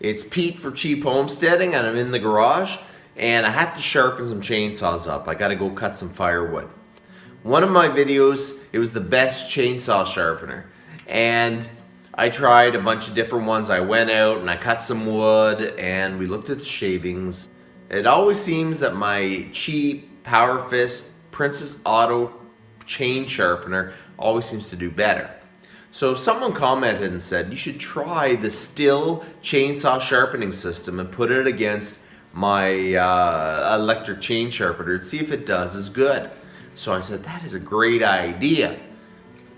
It's Pete for Cheap Homesteading, and I'm in the garage, and I have to sharpen some chainsaws up. I gotta go cut some firewood. One of my videos, it was the best chainsaw sharpener, and I tried a bunch of different ones. I went out and I cut some wood, and we looked at the shavings. It always seems that my cheap Power Fist Princess Auto chain sharpener always seems to do better. So someone commented and said, you should try the stihl chainsaw sharpening system and put it against my electric chain sharpener and see if it does as good. So I said, that is a great idea.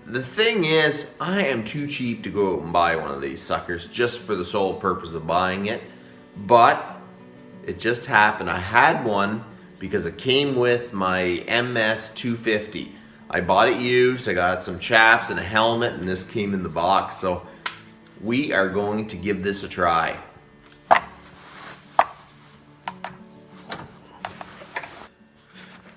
The thing is, I am too cheap to go out and buy one of these suckers just for the sole purpose of buying it. But it just happened. I had one because it came with my MS 250. I bought it used, I got some chaps and a helmet, and this came in the box. So we are going to give this a try.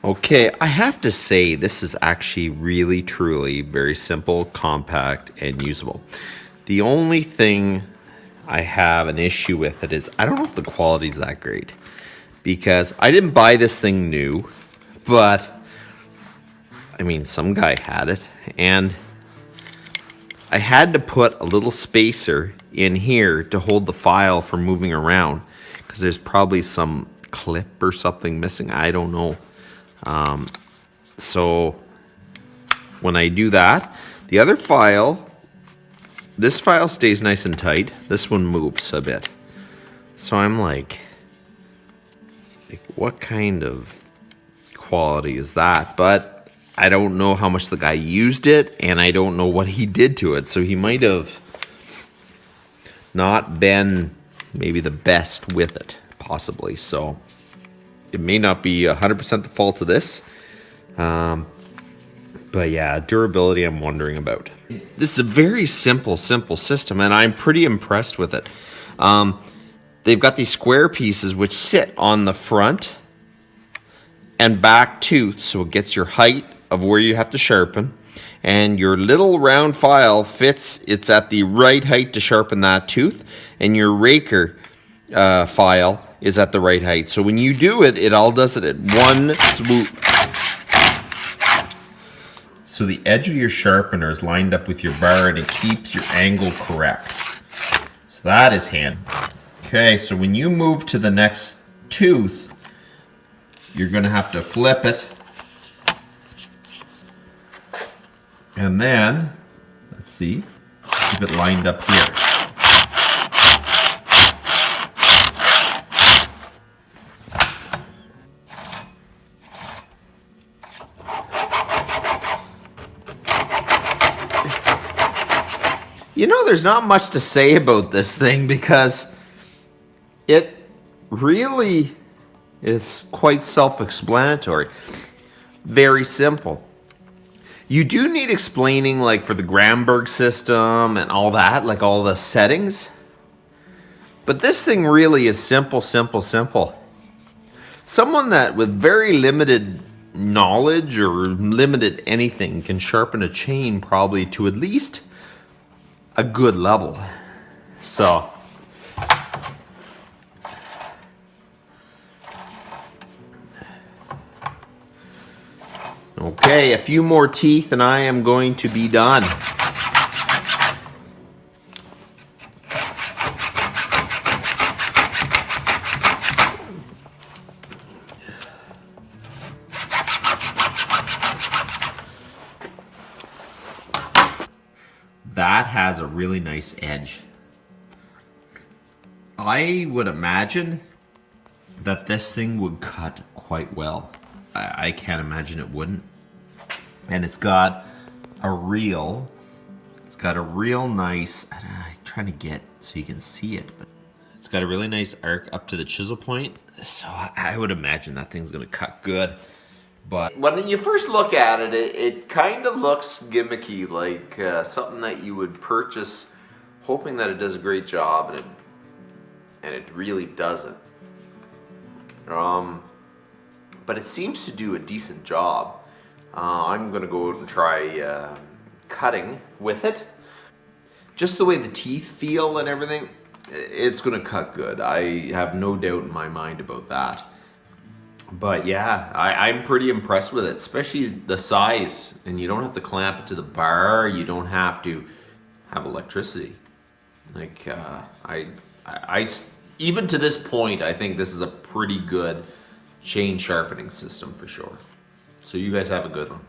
Okay, I have to say this is actually really, truly very simple, compact, and usable. The only thing I have an issue with it is I don't know if the quality is that great, because I didn't buy this thing new, but I mean, some guy had it, and I had to put a little spacer in here to hold the file from moving around, because there's probably some clip or something missing. I don't know. So when I do that, the other file, this file stays nice and tight. This one moves a bit. So I'm like what kind of quality is that? But I don't know how much the guy used it, and I don't know what he did to it. So he might have not been maybe the best with it, possibly. So it may not be 100% the fault of this. But yeah, durability I'm wondering about. This is a very simple system, and I'm pretty impressed with it. They've got these square pieces which sit on the front and back tooth, so it gets your height of where you have to sharpen, and your little round file fits. It's at the right height to sharpen that tooth, and your raker file is at the right height. So when you do it, it all does it at one swoop. So the edge of your sharpener is lined up with your bar, and it keeps your angle correct. So that is handy. Okay, so when you move to the next tooth, you're going to have to flip it. And then, let's see, keep it lined up here. You know, there's not much to say about this thing because it really is quite self-explanatory. Very simple. You do need explaining, like for the Gramberg system and all that, like all the settings. But this thing really is simple. Someone that with very limited knowledge or limited anything can sharpen a chain probably to at least a good level. So okay, a few more teeth and I am going to be done. That has a really nice edge. I would imagine that this thing would cut quite well. I can't imagine it wouldn't. And it's got a real nice, I'm trying to get so you can see it, but it's got a really nice arc up to the chisel point. So I would imagine that thing's gonna cut good. But when you first look at it, it kind of looks gimmicky, like something that you would purchase hoping that it does a great job, and it really doesn't. But it seems to do a decent job. I'm gonna go out and try cutting with it. Just the way the teeth feel and everything, it's gonna cut good. I have no doubt in my mind about that. But yeah, I'm pretty impressed with it, especially the size. And you don't have to clamp it to the bar. You don't have to have electricity. Like even to this point, I think this is a pretty good chain sharpening system for sure. So you guys have a good one.